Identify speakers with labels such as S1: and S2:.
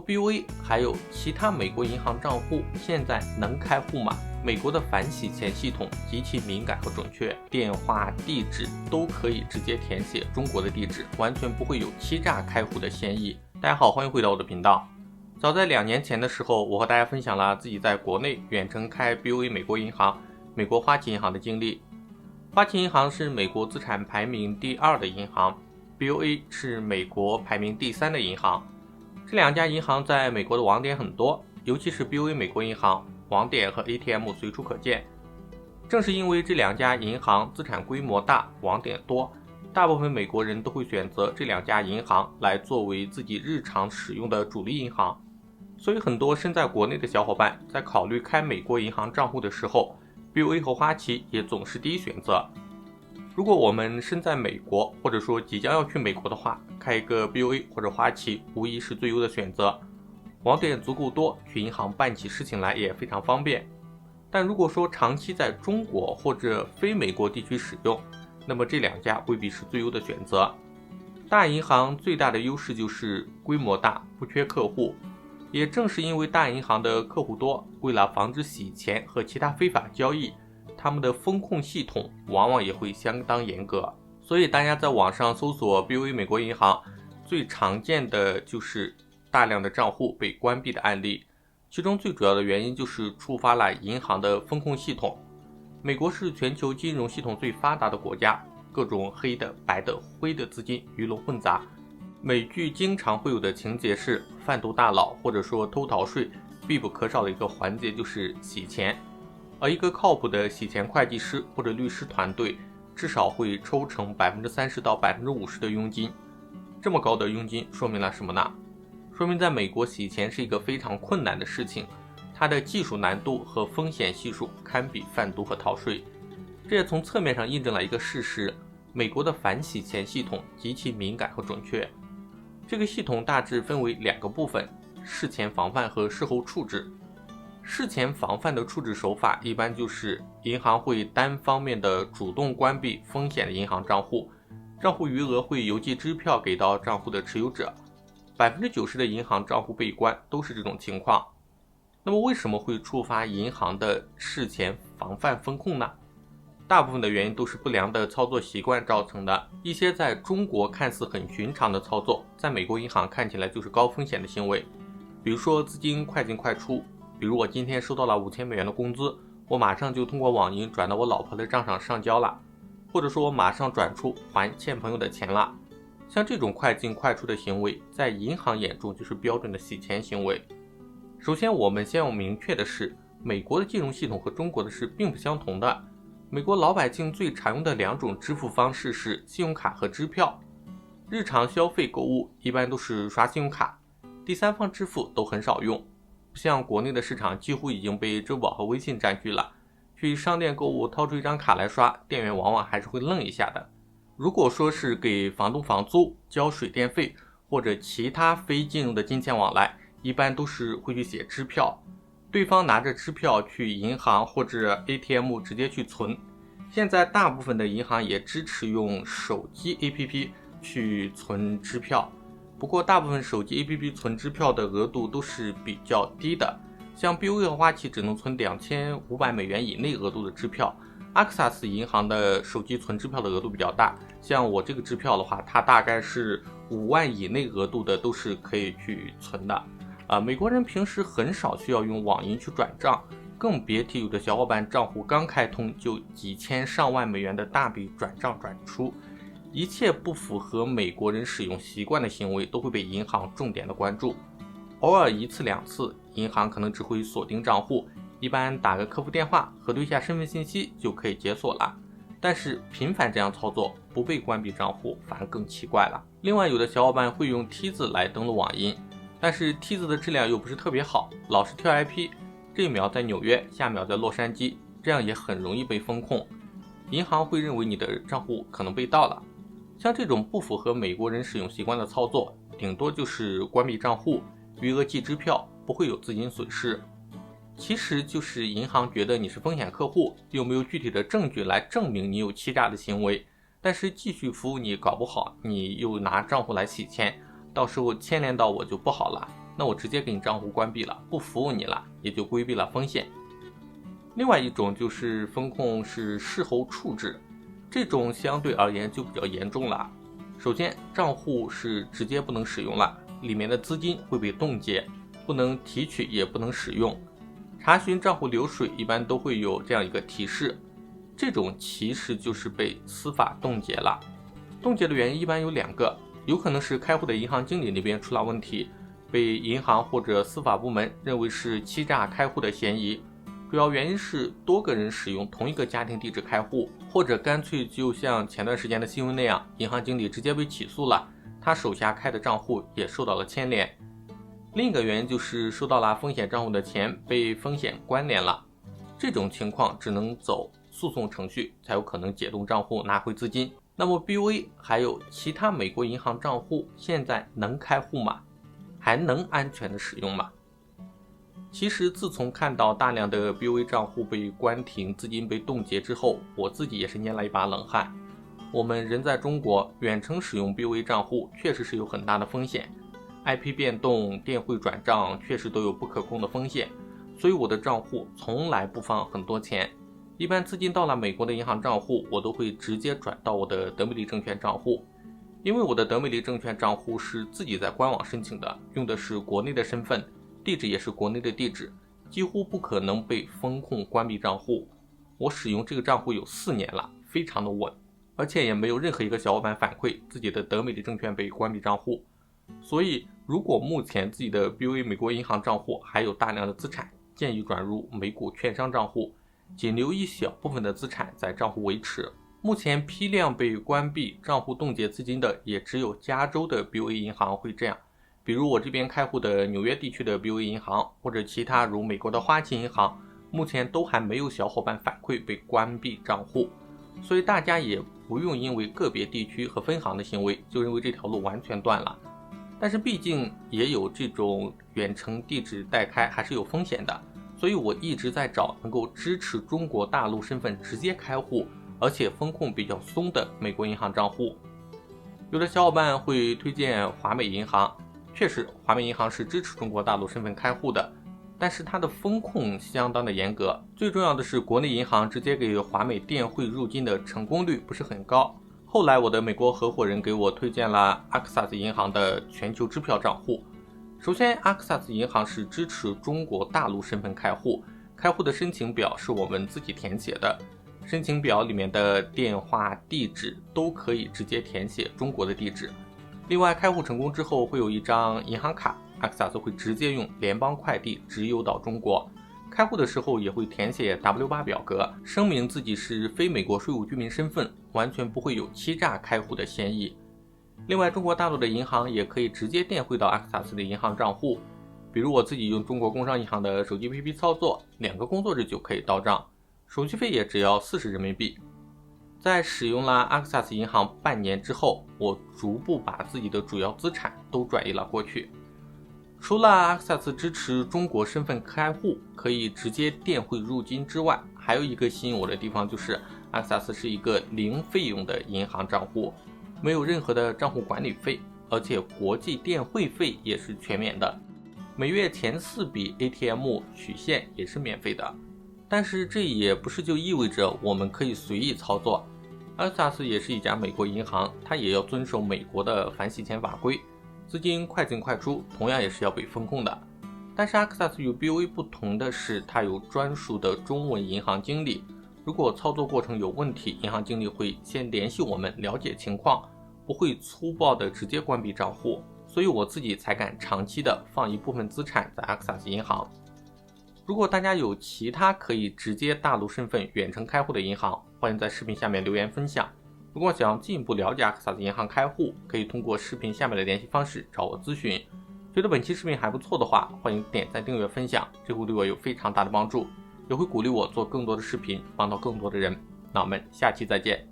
S1: BOA 还有其他美国银行账户现在能开户吗？美国的反洗钱系统极其敏感和准确，电话、地址都可以直接填写中国的地址，完全不会有欺诈开户的嫌疑。大家好，欢迎回到我的频道。早在2年前的时候，我和大家分享了自己在国内远程开 BOA 美国银行、美国花旗银行的经历。花旗银行是美国资产排名第2的银行， BOA 是美国排名第3的银行。这两家银行在美国的网点很多，尤其是 BOA 美国银行，网点和 ATM 随处可见。正是因为这两家银行资产规模大，网点多，大部分美国人都会选择这两家银行来作为自己日常使用的主力银行。所以很多身在国内的小伙伴在考虑开美国银行账户的时候， BOA 和花旗也总是第一选择。如果我们身在美国，或者说即将要去美国的话，开一个 BOA 或者花旗无疑是最优的选择。网点足够多，去银行办起事情来也非常方便。但如果说长期在中国或者非美国地区使用，那么这两家未必是最优的选择。大银行最大的优势就是规模大，不缺客户。也正是因为大银行的客户多，为了防止洗钱和其他非法交易，他们的风控系统往往也会相当严格。所以大家在网上搜索 BOA 美国银行，最常见的就是大量的账户被关闭的案例，其中最主要的原因就是触发了银行的风控系统。美国是全球金融系统最发达的国家，各种黑的、白的、灰的资金鱼龙混杂。美剧经常会有的情节是贩毒大佬或者说偷逃税，必不可少的一个环节就是洗钱。而一个靠谱的洗钱会计师或者律师团队至少会抽成 30% 到 50% 的佣金。这么高的佣金说明了什么呢？说明在美国洗钱是一个非常困难的事情，它的技术难度和风险系数堪比贩毒和逃税。这也从侧面上印证了一个事实，美国的反洗钱系统极其敏感和准确。这个系统大致分为2个部分，事前防范和事后处置。事前防范的处置手法一般就是银行会单方面的主动关闭风险的银行账户，账户余额会邮寄支票给到账户的持有者。90%的银行账户被关都是这种情况。那么为什么会触发银行的事前防范风控呢？大部分的原因都是不良的操作习惯造成的。一些在中国看似很寻常的操作，在美国银行看起来就是高风险的行为。比如说资金快进快出，比如我今天收到了5000美元的工资，我马上就通过网银转到我老婆的账上上交了，或者说我马上转出还欠朋友的钱了。像这种快进快出的行为，在银行眼中就是标准的洗钱行为。首先我们先要明确的是，美国的金融系统和中国的是并不相同的。美国老百姓最常用的2种支付方式是信用卡和支票，日常消费购物一般都是刷信用卡，第三方支付都很少用。不像国内的市场几乎已经被支付宝和微信占据了，去商店购物掏出一张卡来刷，店员往往还是会愣一下的。如果说是给房东房租、交水电费或者其他非金融的金钱往来，一般都是会去写支票，对方拿着支票去银行或者 ATM 直接去存。现在大部分的银行也支持用手机 APP 去存支票，不过大部分手机 APP 存支票的额度都是比较低的，像 BOA 和花旗只能存2500美元以内额度的支票，阿克萨斯银行的手机存支票的额度比较大，像我这个支票的话，它大概是5万以内额度的都是可以去存的。美国人平时很少需要用网银去转账，更别提有的小伙伴账户刚开通就几千上万美元的大笔转账转出。一切不符合美国人使用习惯的行为都会被银行重点的关注。偶尔1次2次，银行可能只会锁定账户，一般打个客服电话核对一下身份信息就可以解锁了。但是频繁这样操作，不被关闭账户反而更奇怪了。另外有的小伙伴会用梯子来登录网银，但是梯子的质量又不是特别好，老是跳 IP， 这一秒在纽约，下秒在洛杉矶，这样也很容易被风控。银行会认为你的账户可能被盗了。像这种不符合美国人使用习惯的操作，顶多就是关闭账户，余额寄支票，不会有资金损失。其实就是银行觉得你是风险客户，又没有具体的证据来证明你有欺诈的行为，但是继续服务你搞不好，你又拿账户来洗钱，到时候牵连到我就不好了。那我直接给你账户关闭了，不服务你了，也就规避了风险。另外一种就是风控是事后处置，这种相对而言就比较严重了。首先，账户是直接不能使用了，里面的资金会被冻结，不能提取也不能使用。查询账户流水一般都会有这样一个提示，这种其实就是被司法冻结了。冻结的原因一般有2个，有可能是开户的银行经理那边出了问题，被银行或者司法部门认为是欺诈开户的嫌疑，主要原因是多个人使用同一个家庭地址开户，或者干脆就像前段时间的新闻那样，银行经理直接被起诉了，他手下开的账户也受到了牵连。另一个原因就是收到了风险账户的钱被风险关联了，这种情况只能走诉讼程序才有可能解冻账户拿回资金。那么 BOA 还有其他美国银行账户现在能开户吗？还能安全的使用吗？其实自从看到大量的 BOA 账户被关停，资金被冻结之后，我自己也是捏了一把冷汗。我们人在中国，远程使用 BOA 账户确实是有很大的风险， IP 变动、电汇转账确实都有不可控的风险，所以我的账户从来不放很多钱。一般资金到了美国的银行账户，我都会直接转到我的德美利证券账户，因为我的德美利证券账户是自己在官网申请的，用的是国内的身份，地址也是国内的地址，几乎不可能被风控关闭账户。我使用这个账户有4年了，非常的稳，而且也没有任何一个小伙伴反馈自己的德美利证券被关闭账户。所以如果目前自己的 BOA 美国银行账户还有大量的资产，建议转入美股券商账户，仅留一小部分的资产在账户维持。目前批量被关闭账户冻结资金的也只有加州的 BOA 银行会这样，比如我这边开户的纽约地区的 BOA 银行，或者其他如美国的花旗银行，目前都还没有小伙伴反馈被关闭账户。所以大家也不用因为个别地区和分行的行为就认为这条路完全断了，但是毕竟也有这种远程地址代开还是有风险的，所以我一直在找能够支持中国大陆身份直接开户，而且风控比较松的美国银行账户。有的小伙伴会推荐华美银行，确实华美银行是支持中国大陆身份开户的，但是它的风控相当的严格，最重要的是国内银行直接给华美电汇入金的成功率不是很高。后来我的美国合伙人给我推荐了 Axas 银行的全球支票账户。首先 Axas 银行是支持中国大陆身份开户，开户的申请表是我们自己填写的，申请表里面的电话地址都可以直接填写中国的地址。另外开户成功之后会有一张银行卡， Axas 会直接用联邦快递直邮到中国。开户的时候也会填写 W8 表格，声明自己是非美国税务居民身份，完全不会有欺诈开户的嫌疑。另外中国大陆的银行也可以直接电汇到 Axas 的银行账户，比如我自己用中国工商银行的手机 APP 操作，2个工作日就可以到账，手续费也只要40人民币。在使用了 Axas 银行半年之后，我逐步把自己的主要资产都转移了过去。除了 Axas 支持中国身份开户可以直接电汇入金之外，还有一个吸引我的地方就是 Axas 是一个零费用的银行账户，没有任何的账户管理费，而且国际电汇费也是全免的，每月前4笔 ATM 取现也是免费的。但是这也不是就意味着我们可以随意操作， Axas 也是一家美国银行，它也要遵守美国的反洗钱法规，资金快进快出同样也是要被风控的。但是 Axas 与 BOA 不同的是，它有专属的中文银行经理，如果操作过程有问题，银行经理会先联系我们了解情况，不会粗暴的直接关闭账户，所以我自己才敢长期的放一部分资产在 Axas 银行。如果大家有其他可以直接大陆身份远程开户的银行，欢迎在视频下面留言分享。如果想要进一步了解 Axas 银行开户，可以通过视频下面的联系方式找我咨询。觉得本期视频还不错的话，欢迎点赞、订阅、分享，这会对我有非常大的帮助，也会鼓励我做更多的视频，帮到更多的人。那我们下期再见。